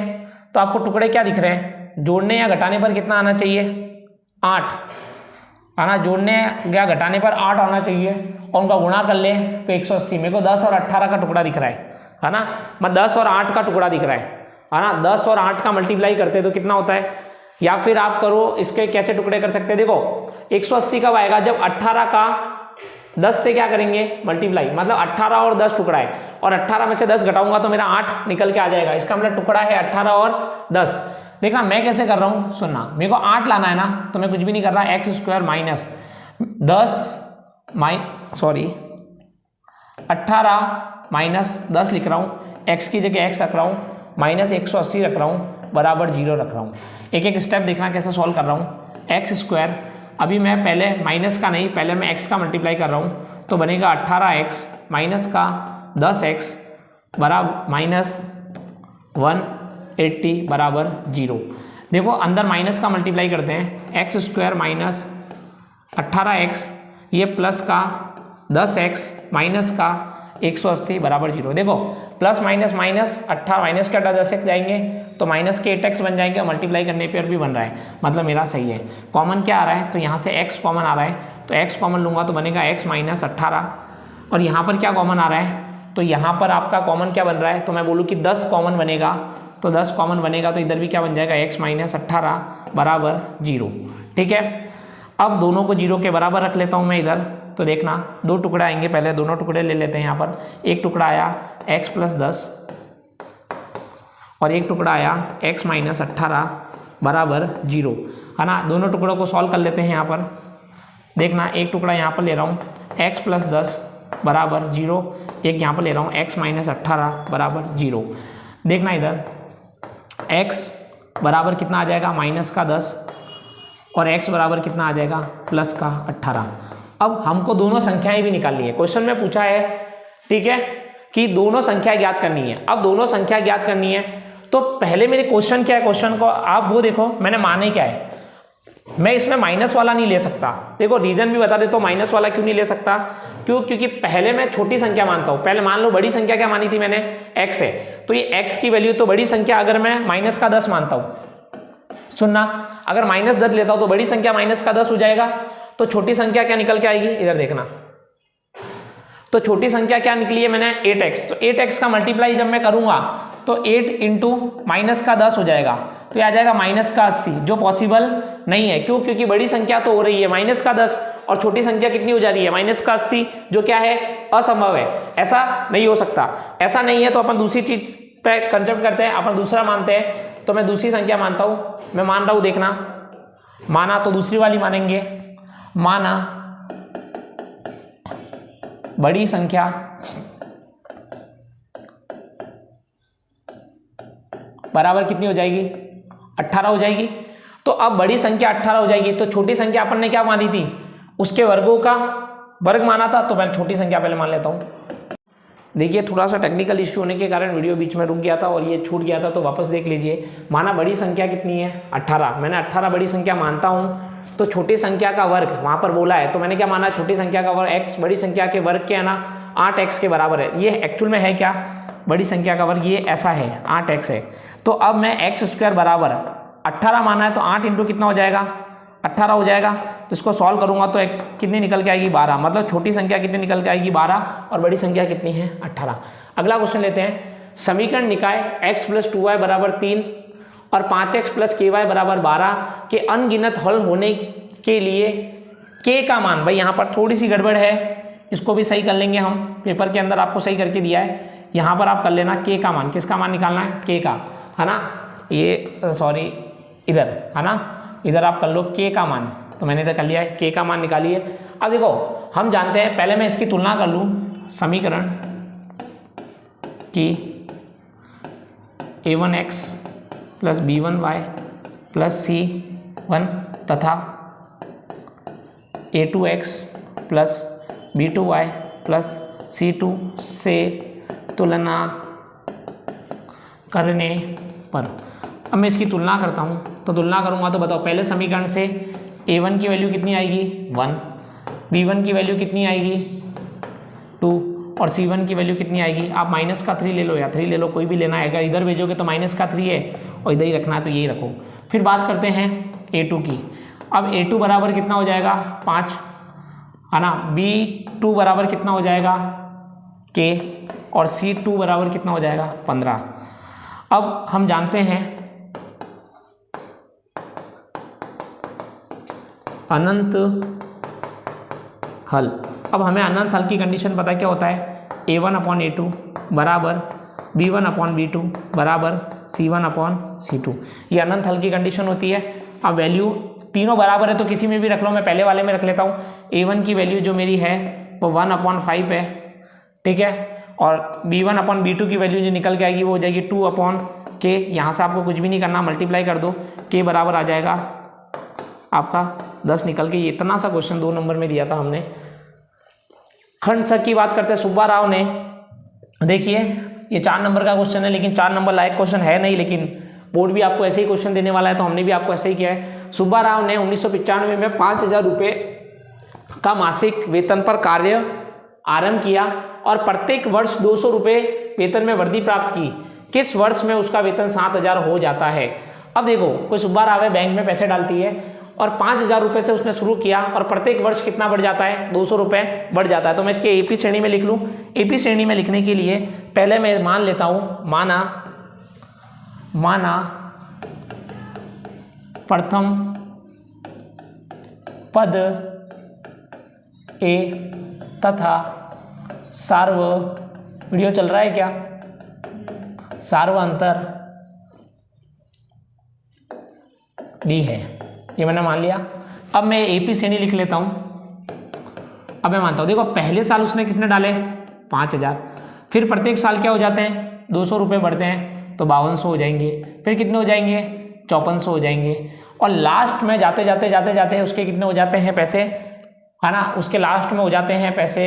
तो आपको टुकड़े क्या दिख रहे हैं, जोड़ने या घटाने पर कितना आना चाहिए, 8 आना, जोड़ने या घटाने पर 8 आना चाहिए, और उनका गुणा कर ले तो 180। मेरे को 10 और 18 का टुकड़ा दिख रहा है ना, मैं 10 और 8 का टुकड़ा दिख रहा है ना, 10 और 8 का मल्टीप्लाई करते तो कितना होता है, या फिर आप करो इसके कैसे टुकड़े कर सकते हैं, देखो 180 कब आएगा, जब 18 का 10 से क्या करेंगे मल्टीप्लाई, मतलब 18 और 10 टुकड़ा है, और 18 में से 10 घटाऊंगा तो मेरा 8 निकल के आ जाएगा, इसका मतलब टुकड़ा है 18 और 10। देखना मैं कैसे कर रहा हूँ, सुनना, मेरे को 8 लाना है ना, तो मैं कुछ भी नहीं कर रहा, x² माइनस 18 माइनस 10 लिख रहा हूँ, x की जगह x रख रहा हूँ, माइनस 180 रख रहा हूँ, बराबर 0 रख रहा हूँ। एक एक स्टेप देखना कैसे सॉल्व कर रहा हूँ, x², अभी मैं पहले माइनस का नहीं, पहले मैं x का मल्टीप्लाई कर रहा हूँ, तो बनेगा 18x माइनस का 10x बराबर माइनस 180 बराबर 0। देखो अंदर माइनस का मल्टीप्लाई करते हैं, x² माइनस 18x, ये प्लस का 10x माइनस का 180 बराबर 0। देखो प्लस माइनस माइनस 18 माइनस के 10x जाएंगे तो माइनस के 8x बन जाएंगे, और मल्टीप्लाई करने पर भी बन रहा है, मतलब मेरा सही है। कॉमन क्या आ रहा है, तो यहाँ से x कॉमन आ रहा है, तो x कॉमन लूँगा तो बनेगा x माइनस 18, और यहाँ पर क्या कॉमन आ रहा है, तो यहाँ पर आपका कॉमन क्या बन रहा है, तो मैं बोलूँ कि 10 कॉमन बनेगा, तो 10 कॉमन बनेगा तो इधर भी क्या बन जाएगा, x माइनस 18 बराबर 0। ठीक है, अब दोनों को 0 के बराबर रख लेता हूँ मैं इधर, तो देखना दो टुकड़े आएंगे, पहले दोनों टुकड़े ले लेते हैं। यहाँ पर एक टुकड़ा आया x प्लस 10 और एक टुकड़ा आया x माइनस 18 बराबर 0, है ना। दोनों टुकड़ों को सॉल्व कर लेते हैं। यहाँ पर देखना एक टुकड़ा यहाँ पर ले रहा हूँ x प्लस 10 बराबर 0, एक यहाँ पर ले रहा हूँ x माइनस 18 बराबर 0। देखना इधर x बराबर कितना आ जाएगा, माइनस का 10, और x बराबर कितना आ जाएगा, प्लस का 18। अब हमको दोनों संख्याएं भी निकालनी है। क्वेश्चन में पूछा है, ठीक है, कि दोनों संख्या ज्ञात करनी है। अब दोनों संख्या ज्ञात करनी है तो पहले मेरे क्वेश्चन क्या है, क्वेश्चन को आप वो देखो, मैंने माने क्या है, मैं इसमें माइनस वाला नहीं ले सकता। देखो रीजन भी बता देता हूँ माइनस वाला क्यों नहीं ले सकता, क्योंकि पहले मैं छोटी संख्या मानता हूँ। पहले मान लो बड़ी संख्या क्या मानी थी मैंने, x है, तो ये x की वैल्यू, तो बड़ी संख्या अगर मैं माइनस का 10 मानता हूँ, सुनना, अगर माइनस 10 लेता हूँ तो बड़ी संख्या माइनस का 10 हो जाएगा, तो छोटी संख्या क्या निकल के आएगी, इधर देखना तो छोटी संख्या क्या निकली है मैंने 8x, तो 8x का मल्टीप्लाई जब मैं करूंगा तो 8 इंटू माइनस का 10 हो जाएगा, तो ये आ जाएगा माइनस का 80, जो पॉसिबल नहीं है। क्यों? क्योंकि बड़ी संख्या तो हो रही है माइनस का 10 और छोटी संख्या कितनी हो जा रही है माइनस का 80, जो क्या है असंभव है, ऐसा नहीं हो सकता। ऐसा नहीं है तो अपन दूसरी चीज पे कंसेप्ट करते हैं, अपन दूसरा मानते हैं। तो मैं दूसरी संख्या मानता हूं, मैं मान रहा हूं, देखना, माना तो दूसरी वाली मानेंगे, माना बड़ी संख्या बराबर कितनी हो जाएगी 18 हो जाएगी। तो अब बड़ी संख्या 18 हो जाएगी, तो छोटी संख्या अपन ने क्या मानी थी, उसके वर्गों का वर्ग माना था। तो मैं छोटी संख्या पहले मान लेता हूं। देखिए थोड़ा सा टेक्निकल इश्यू होने के कारण वीडियो बीच में रुक गया था और ये छूट गया था, तो वापस देख लीजिए। माना बड़ी संख्या कितनी है 18, मैंने 18 बड़ी संख्या मानता हूं, तो छोटी संख्या का वर्ग वहां पर बोला है, तो मैंने क्या माना, छोटी संख्या का वर्ग x, बड़ी संख्या के वर्ग क्या है ना 8x के बराबर है। ये एक्चुअल में है क्या, बड़ी संख्या का वर्ग ये ऐसा है 8x है। तो अब मैं एक्स स्क्वायर बराबर 18 माना है, तो 8 इंटू कितना हो जाएगा 18 हो जाएगा। तो इसको सॉल्व करूंगा तो x कितनी निकल के आएगी 12, मतलब छोटी संख्या कितनी निकल के आएगी 12 और बड़ी संख्या कितनी है 18। अगला क्वेश्चन लेते हैं। समीकरण निकाय x + 2y बराबर 3 और 5x + ky बराबर 12 के अनगिनत हल होने के लिए k का मान, भाई यहाँ पर थोड़ी सी गड़बड़ है, इसको भी सही कर लेंगे हम, पेपर के अंदर आपको सही करके दिया है, यहाँ पर आप कर लेना k का मान, किसका मान निकालना है k का, है ना, ये सॉरी इधर है ना, इधर आप कर लो k का मान, तो मैंने इधर कर लिया है k का मान निकालिए। अब देखो हम जानते हैं, पहले मैं इसकी तुलना कर लूँ, समीकरण की a1x + b1y + c1 तथा a2x + b2y + c2 से तुलना करने पर। अब मैं इसकी तुलना करता हूँ, तो तुलना करूँगा तो बताओ, पहले समीकरण से a1 की वैल्यू कितनी आएगी 1, b1 की वैल्यू कितनी आएगी 2 और c1 की वैल्यू कितनी आएगी, आप माइनस का 3 ले लो या 3 ले लो, कोई भी लेना है। अगर इधर भेजोगे तो माइनस का 3 है और इधर ही रखना है तो यही रखो। फिर बात करते हैं a2 की। अब a2 बराबर कितना हो जाएगा 5, है ना, b2 बराबर कितना हो जाएगा k और c2 बराबर कितना हो जाएगा 15। अब हम जानते हैं अनंत हल। अब हमें अनंत हल की कंडीशन पता है क्या होता है, a1/a2 बराबर b1/b2 बराबर c1/c2, ये अनंत हल की कंडीशन होती है। अब वैल्यू तीनों बराबर है तो किसी में भी रख लो, मैं पहले वाले में रख लेता हूँ। a1 की वैल्यू जो मेरी है वो 1/5 है, ठीक है, और b1/b2 की वैल्यू जो निकल के आएगी वो हो जाएगी 2/k। यहाँ से आपको कुछ भी नहीं करना, मल्टीप्लाई कर दो, k बराबर आ जाएगा आपका 10 निकल के। ये इतना सा क्वेश्चन 2 नंबर में दिया था हमने। खंड सर की बात करते हैं, सुब्बा राव ने, देखिए ये 4 नंबर का क्वेश्चन है, लेकिन 4 नंबर लायक क्वेश्चन है नहीं, लेकिन बोर्ड भी आपको ऐसे ही क्वेश्चन देने वाला है, तो हमने भी आपको ऐसे ही किया है। सुब्बा राव ने 1995 में 5,000 रुपये का मासिक वेतन पर कार्य आरंभ किया और प्रत्येक वर्ष 200 रुपये वेतन में वृद्धि प्राप्त की। किस वर्ष में उसका वेतन 7,000 हो जाता है। अब देखो, कोई सुब्बा राव है, बैंक में पैसे डालती है और 5,000 रुपये से उसने शुरू किया और प्रत्येक वर्ष कितना बढ़ जाता है 200 रुपये बढ़ जाता है। तो मैं इसके एपी श्रेणी में लिख लूँ। एपी श्रेणी में लिखने के लिए पहले मैं मान लेता हूँ, माना प्रथम पद ए तथा सार्व, वीडियो चल रहा है क्या, सार्वअंतर डी है, ये मैंने मान लिया। अब मैं एपी श्रेणी लिख लेता हूँ। अब मैं मानता हूँ, देखो पहले साल उसने कितने डाले 5,000, फिर प्रत्येक साल क्या हो जाते हैं 200 रुपये बढ़ते हैं तो 5200 हो जाएंगे, फिर कितने हो जाएंगे 5400 हो जाएंगे, और लास्ट में जाते जाते उसके कितने हो जाते हैं पैसे, है ना, उसके लास्ट में हो जाते हैं पैसे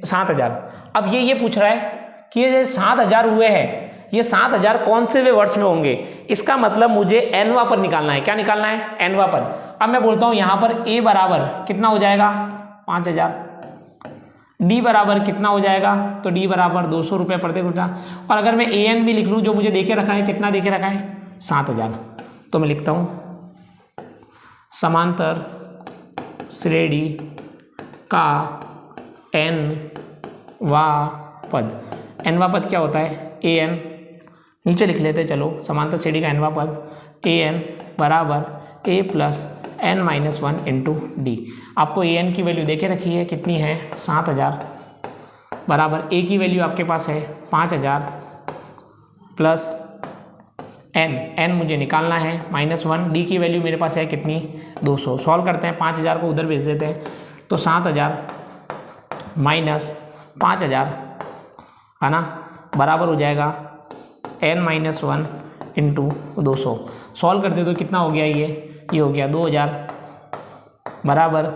7,000। अब ये पूछ रहा है कि ये 7,000 हुए हैं, ये 7,000 कौन से वे वर्ष में होंगे। इसका मतलब मुझे एनवा पर निकालना है। क्या निकालना है, एनवा पर। अब मैं बोलता हूँ यहाँ पर ए बराबर कितना हो जाएगा 5,000, डी बराबर कितना हो जाएगा, तो डी बराबर 200 रुपये प्रत्येक रुपया। और अगर मैं ए एन भी लिख लूँ, जो मुझे देके रखा है, कितना देके रखा है 7,000, तो मैं लिखता हूँ समांतर श्रेणी का एन वा पद, nवा पद क्या होता है an, नीचे लिख लेते हैं चलो, समांतर श्रेणी का nवा पद an बराबर a plus n minus 1 into D. आपको an की वैल्यू देके रखी है, कितनी है 7000, बराबर a की वैल्यू आपके पास है 5000 प्लस n मुझे निकालना है -1, डी की वैल्यू मेरे पास है कितनी 200। सॉल्व करते हैं, 5000 को उधर भेज देते हैं, तो 7000 माइनस 5000 है ना, बराबर हो जाएगा n माइनस 1 इंटू 200। सॉल्व करते तो कितना हो गया, ये हो गया 2000 बराबर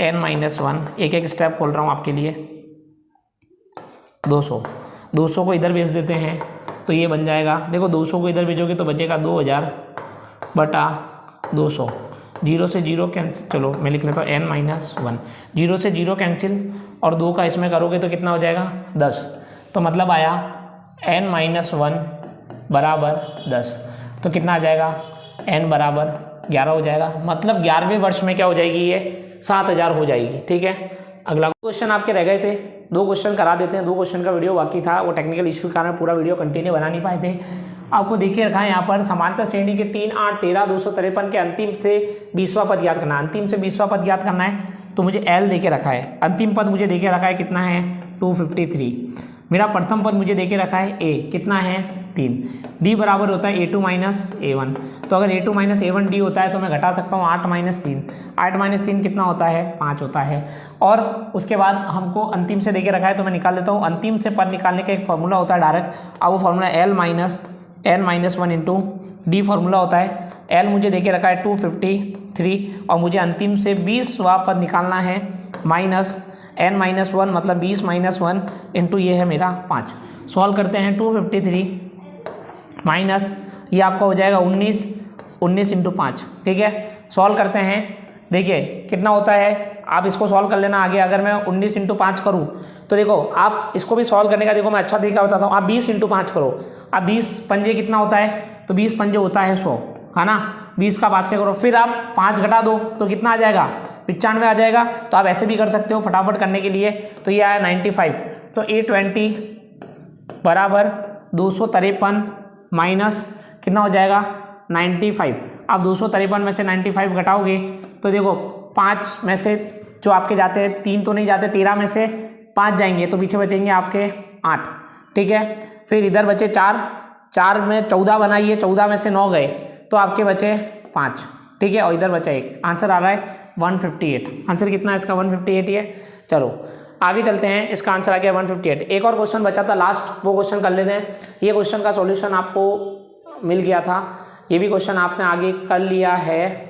n माइनस 1, एक एक स्टेप खोल रहा हूँ आपके लिए, 200 को इधर भेज देते हैं तो ये बन जाएगा, देखो 200 को इधर भेजोगे तो बचेगा 2000 बटा 200, 0 से 0 कैंसिल, चलो मैं लिख लेता हूँ n माइनस 1, 0 से 0 कैंसिल और 2 का इसमें करोगे तो कितना हो जाएगा 10, तो मतलब आया n माइनस 1 बराबर 10, तो कितना आ जाएगा n बराबर 11 हो जाएगा, मतलब 11वें वर्ष में क्या हो जाएगी, ये 7000 हो जाएगी। ठीक है, अगला क्वेश्चन आपके रह गए थे, 2 क्वेश्चन करा देते हैं, 2 क्वेश्चन का वीडियो बाकी था, वो टेक्निकल इशू के कारण पूरा वीडियो कंटिन्यू बना नहीं पाए थे। आपको देखिए रखा है यहाँ पर, समांतर श्रेणी के 3, 8, 13, 253 के अंतिम से 20वां पद ज्ञात करना है। अंतिम से 20वां पद ज्ञात करना है तो मुझे L देके रखा है, अंतिम पद मुझे देके रखा है कितना है 253, मेरा प्रथम पद मुझे देके रखा है A कितना है 3, D बराबर होता है A2 माइनस A1, तो अगर A2 माइनस A1 D होता है तो मैं घटा सकता हूँ 8 माइनस 3, 8 माइनस 3 कितना होता है 5 होता है। और उसके बाद हमको अंतिम से देके रखा है तो मैं निकाल लेता हूँ, अंतिम से पद निकालने का एक फार्मूला होता है डायरेक्ट, अब वो formula L minus n minus 1 into D formula होता है। L मुझे देके रखा है 253 और मुझे अंतिम से 20वां पद निकालना है, माइनस n माइनस 1 मतलब 20 माइनस 1 इंटू ये है मेरा 5। सॉल्व करते हैं, 253 माइनस ये आपका हो जाएगा 19 इंटू 5। ठीक है, सॉल्व करते हैं, देखिए कितना होता है, आप इसको सॉल्व कर लेना आगे। अगर मैं 19 इंटू 5 करूँ तो देखो आप इसको भी सॉल्व करने का, देखो मैं अच्छा तरीका बताता हूँ, आप 20 इंटू 5 करो, आप 20 पंजे कितना होता है, तो 20 पंजे होता है 100, है ना, 20 का 5 से करो, फिर आप 5 घटा दो तो कितना आ जाएगा 95 आ जाएगा। तो आप ऐसे भी कर सकते हो फटाफट करने के लिए, तो ये आया 95, तो 820 बराबर 253 माइनस कितना हो जाएगा 95। आप 253 में से 95 घटाओगे तो देखो 5 में से जो आपके जाते हैं 3 तो नहीं जाते, 13 में से 5 जाएंगे तो पीछे बचेंगे आपके 8। ठीक है, फिर इधर बचे 4 में 14 बनाइए, 14 में से 9 गए तो आपके बचे 5। ठीक है, और इधर बचा 1, आंसर आ रहा है 158। आंसर कितना है इसका 158 ही है। चलो आगे चलते हैं, इसका आंसर आ गया 158। एक और क्वेश्चन बचा था लास्ट, वो क्वेश्चन कर लेते हैं। ये क्वेश्चन का सॉल्यूशन आपको मिल गया था, ये भी क्वेश्चन आपने आगे कर लिया है।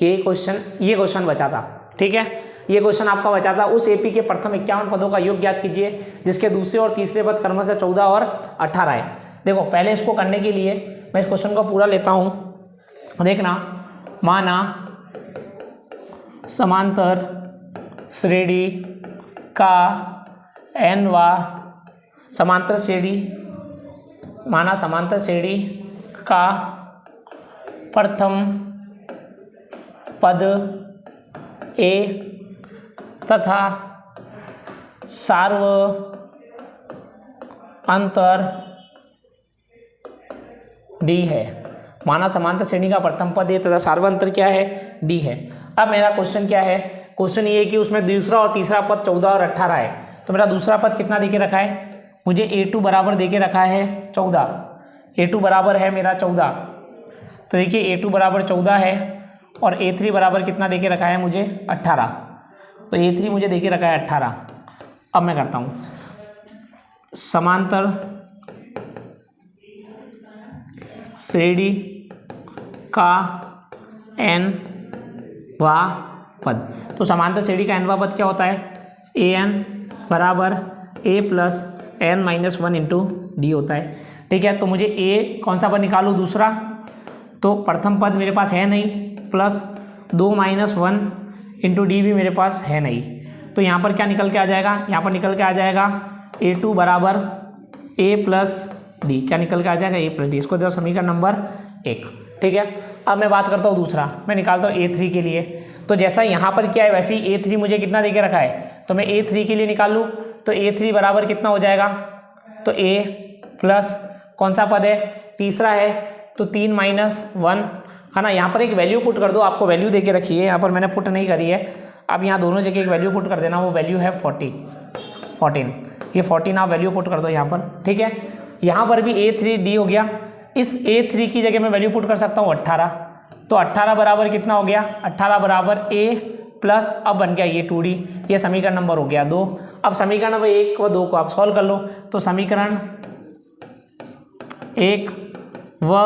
ये क्वेश्चन बचा था, ठीक है, ये क्वेश्चन आपका बचा था। उस एपी के प्रथम 51 पदों का योग ज्ञात कीजिए जिसके दूसरे और तीसरे पद क्रमशः 14 और 18 है। देखो पहले इसको करने के लिए मैं इस क्वेश्चन को पूरा लेता हूँ, देखना। माना समांतर श्रेणी का n-वा समांतर श्रेणी, माना समांतर श्रेणी का प्रथम पद A तथा सार्वअंतर D है। माना समांतर श्रेणी का प्रथम पद A तथा सार्वअंतर क्या है D है। अब मेरा क्वेश्चन क्या है, क्वेश्चन ये है कि उसमें दूसरा और तीसरा पद 14 और 18 है। तो मेरा दूसरा पद कितना देके रखा है, मुझे A2 बराबर देके रखा है 14, A2 बराबर है मेरा 14। तो देखिए A2 बराबर 14 है और A3 बराबर कितना देके रखा है मुझे 18, तो A3 मुझे देके रखा है 18। अब मैं करता हूँ समांतर श्रेणी का n-वा पद। तो समांतर श्रेणी का n-वा पद क्या होता है, an बराबर a plus n minus 1 into D होता है। ठीक है, तो मुझे a कौन सा पद निकालूँ, दूसरा, तो प्रथम पद मेरे पास है नहीं, प्लस 2 माइनस 1 इंटू डी भी मेरे पास है नहीं। तो यहाँ पर क्या निकल के आ जाएगा, यहाँ पर निकल के आ जाएगा A2 बराबर a प्लस डी, क्या निकल के आ जाएगा a प्लस डी। इसको दो समीकरण नंबर 1। ठीक है, अब मैं बात करता हूँ दूसरा, मैं निकालता हूँ A3 के लिए। तो जैसा यहाँ पर क्या है वैसे ही A3 मुझे कितना देके रखा है, तो मैं A3 के लिए निकाल लूँ। तो a3 बराबर कितना हो जाएगा, तो a प्लस कौन सा पद है, तीसरा है, तो 3 माइनस 1 है ना। यहाँ पर एक वैल्यू पुट कर दो, आपको वैल्यू दे के रखी है, यहाँ पर मैंने पुट नहीं करी है। अब यहाँ दोनों जगह एक वैल्यू पुट कर देना, वो वैल्यू है 14, ये 14 आप वैल्यू पुट कर दो यहाँ पर, ठीक है। यहाँ पर भी a3d हो गया, इस a3 की जगह मैं वैल्यू पुट कर सकता हूँ 18, तो 18 बराबर कितना हो गया, 18 बराबर a प्लस अब बन गया ये 2d, ये समीकरण नंबर हो गया 2। अब समीकरण नंबर 1 व 2 को आप सॉल्व कर लो, तो समीकरण 1 व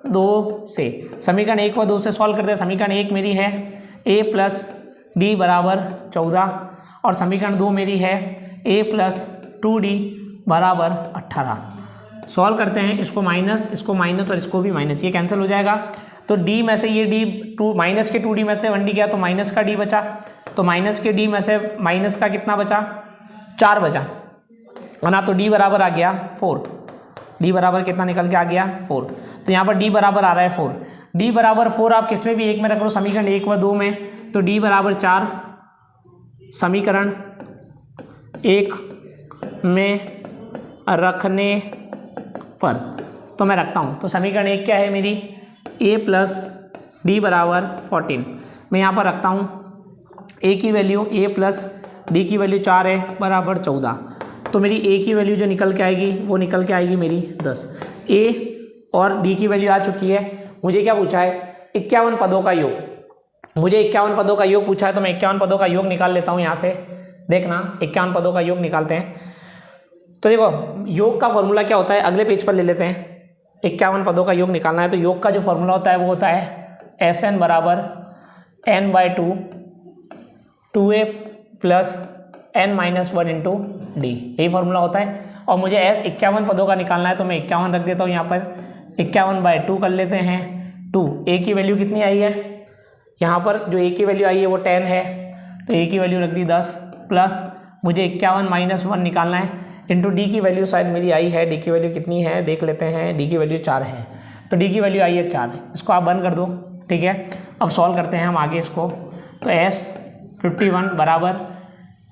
2 से, समीकरण 1 व 2 से सॉल्व करते हैं। समीकरण 1 मेरी है a प्लस डी बराबर 14 और समीकरण 2 मेरी है a प्लस 2d बराबर 18। सॉल्व करते हैं, इसको माइनस और इसको भी माइनस, ये कैंसिल हो जाएगा। तो d में से ये d माइनस के 2d में से 1d गया, तो माइनस का d बचा, तो माइनस के d में से माइनस का कितना बचा, 4 बचा है ना। तो d बराबर आ गया 4, d बराबर कितना निकल के आ गया 4। तो यहाँ पर d बराबर आ रहा है 4, d बराबर 4 आप किस में भी एक में रख लो, समीकरण 1 व 2 में, तो d बराबर 4 समीकरण 1 में रखने पर, तो मैं रखता हूँ। तो समीकरण 1 क्या है मेरी, a प्लस डी बराबर 14, मैं यहाँ पर रखता हूँ a की वैल्यू, a प्लस डी की वैल्यू 4 है बराबर 14, तो मेरी a की वैल्यू जो निकल के आएगी वो निकल के आएगी मेरी 10। a और d की वैल्यू आ चुकी है। मुझे क्या पूछा है, 51 पदों का योग, मुझे 51 पदों का योग पूछा है, तो मैं 51 पदों का योग निकाल लेता हूँ यहाँ से। देखना 51 पदों का योग निकालते हैं, तो देखो योग का फॉर्मूला क्या होता है, अगले पेज पर ले लेते हैं। 51 पदों का योग निकालना है, तो योग का जो फॉर्मूला होता है वो होता है Sn बराबर n/2 2a plus n-1 into D, यही फॉर्मूला होता है। और मुझे 51 पदों का निकालना है, तो मैं 51 रख देता हूँ यहाँ पर, 51/2 कर लेते हैं। 2 a की वैल्यू कितनी आई है, यहाँ पर जो a की वैल्यू आई है वो 10 है, तो a की वैल्यू रख दी 10 प्लस मुझे 51 - 1 निकालना है, इंटू डी की वैल्यू शायद मेरी आई है, डी की वैल्यू कितनी है देख लेते हैं, डी की वैल्यू 4 है, तो डी की वैल्यू आई है 4, इसको आप बंद कर दो, ठीक है। अब सॉल्व करते हैं हम आगे इसको, तो S51 बराबर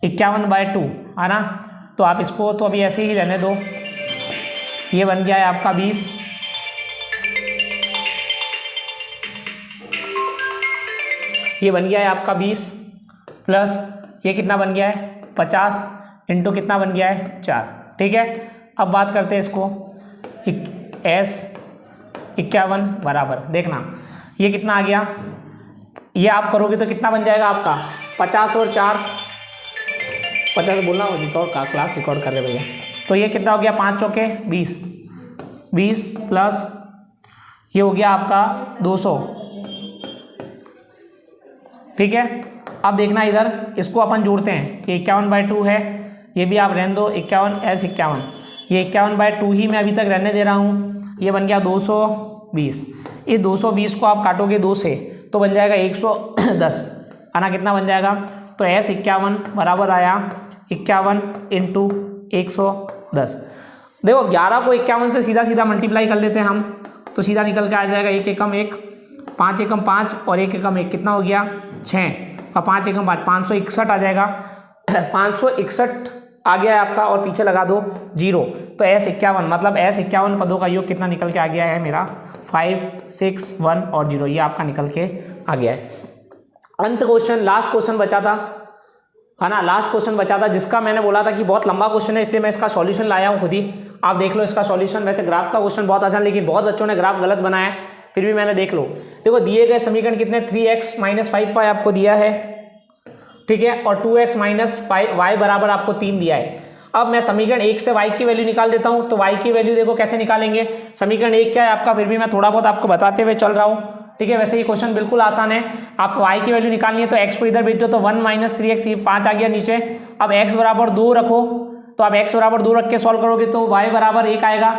51/2 है ना, तो आप इसको तो अभी ऐसे ही रहने दो, ये बन गया है आपका 20, ये बन गया है आपका 20 प्लस ये कितना बन गया है 50 इंटू कितना बन गया है 4, ठीक है। अब बात करते हैं इसको, S51 बराबर, देखना ये कितना आ गया, ये आप करोगे तो कितना बन जाएगा आपका 50 और 4, 50 बोलना हो, रिकॉर्ड का क्लास रिकॉर्ड कर रहे भैया, तो ये कितना हो गया 5 चौके 20, 20 प्लस ये हो गया आपका 200, ठीक है। अब देखना इधर इसको अपन जोड़ते हैं, ये 51/2 है, ये भी आप रहने दो 51 S51, ये 51/2 ही मैं अभी तक रहने दे रहा हूँ, ये बन गया 220, इस 220 को आप काटोगे 2 से तो बन जाएगा 110 है ना, कितना बन जाएगा, तो S51 बराबर आया 51 इंटू 110। देखो 11 को 51 से सीधा सीधा मल्टीप्लाई कर लेते हैं हम, तो सीधा निकल के आ जाएगा 1 एकम 1, 5 एकम 5 और 1 एकम 1 कितना हो गया 6 और 5 एकम 5 561 आ जाएगा 561 आ गया है आपका, और पीछे लगा दो 0, तो S51 मतलब S51 पदों का योग कितना निकल के आ गया है मेरा 5 6 1 और 0, ये आपका निकल के आ गया है। अंत क्वेश्चन, लास्ट क्वेश्चन बचा था है ना, लास्ट क्वेश्चन बचा था जिसका मैंने बोला था कि बहुत लंबा क्वेश्चन है, इसलिए मैं इसका सॉल्यूशन लाया हूँ खुद ही, आप देख लो इसका सॉल्यूशन। वैसे ग्राफ का क्वेश्चन बहुत आसान, लेकिन बहुत बच्चों ने ग्राफ गलत बनाया है, फिर भी मैंने देख लो। देखो दिए गए समीकरण कितने 3x - 5y आपको दिया है, ठीक है, और 2x - 5y बराबर आपको 3 दिया है। अब मैं समीकरण 1 से y की वैल्यू निकाल देता हूं, तो y की वैल्यू देखो कैसे निकालेंगे, समीकरण 1 क्या है आपका, फिर भी मैं थोड़ा बहुत आपको बताते हुए चल रहा हूं, ठीक है। वैसे ये क्वेश्चन बिल्कुल आसान है, आप y की वैल्यू निकालनी है तो x को इधर भेज दो, तो 1 - 3x, ये 5 आ गया नीचे। अब x बराबर 2 रखो, तो आप x बराबर 2 रख के सॉल्व करोगे तो y बराबर 1 आएगा,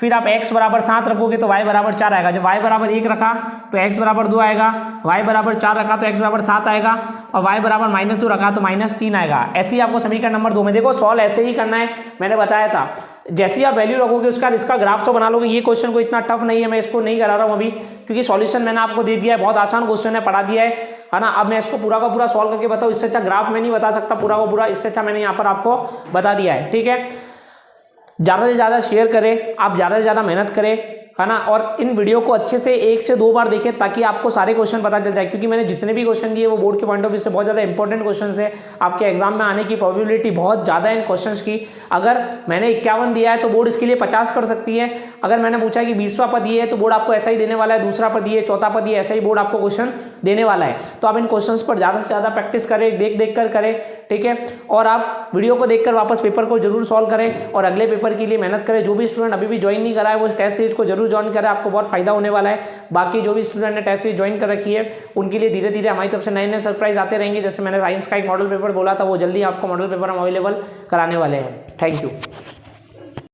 फिर आप x बराबर 7 रखोगे तो y बराबर 4 आएगा। जब y बराबर 1 रखा तो x बराबर 2 आएगा, y बराबर 4 रखा तो x बराबर 7 आएगा, और y बराबर -2 रखा तो -3 आएगा। ऐसे ही आपको समीकरण नंबर 2 में देखो सॉल्व ऐसे ही करना है, मैंने बताया था। जैसे ही आप वैल्यू रखोगे उसका इसका ग्राफ तो बना लोगे। ये क्वेश्चन को इतना टफ नहीं है, मैं इसको नहीं करा रहा हूँ अभी, क्योंकि सॉल्यूशन मैंने आपको दे दिया है, बहुत आसान क्वेश्चन है, पढ़ा दिया है ना। अब मैं इसको पूरा का पूरा सॉल्व करके बताऊँ, इससे अच्छा ग्राफ में नहीं बता सकता पूरा का पूरा, इससे अच्छा मैंने यहाँ पर आपको बता दिया है। ठीक है, ज़्यादा से ज़्यादा शेयर करें, आप ज़्यादा से ज़्यादा मेहनत करें, है ना। और इन वीडियो को अच्छे से 1 से 2 बार देखें ताकि आपको सारे क्वेश्चन पता चल जाए, क्योंकि मैंने जितने भी क्वेश्चन दिए वो बोर्ड के पॉइंट ऑफ व्यू से बहुत ज़्यादा इंपॉर्टेंट क्वेश्चन है। आपके एग्जाम में आने की प्रोबेबिलिटी बहुत ज़्यादा है इन क्वेश्चंस की। अगर मैंने 51 दिया है तो बोर्ड इसके लिए 50 कर सकती है। अगर मैंने पूछा कि 20वां पद ये है तो बोर्ड आपको ऐसा ही देने वाला है, दूसरा पद ये, चौथा पद ये, ऐसा ही बोर्ड आपको क्वेश्चन देने वाला है। तो आप इन क्वेश्चन पर ज़्यादा से ज़्यादा प्रैक्टिस करें, देख कर करें। ठीक है, और आप वीडियो को देखकर वापस पेपर को जरूर सॉल्व करें और अगले पेपर के लिए मेहनत करें। जो भी स्टूडेंट अभी भी ज्वाइन नहीं करा है वो टेस्ट सीरीज को जरूर ज्वाइन करें, आपको बहुत फायदा होने वाला है। बाकी जो भी स्टूडेंट ने टेस्ट सीरीज ज्वाइन कर रखी है उनके लिए धीरे धीरे हमारी तरफ से नए नए सरप्राइज आते रहेंगे। जैसे मैंने साइंस का एक मॉडल पेपर बोला था, वो जल्दी आपको मॉडल पेपर हम अवेलेबल कराने वाले हैं। Thank you.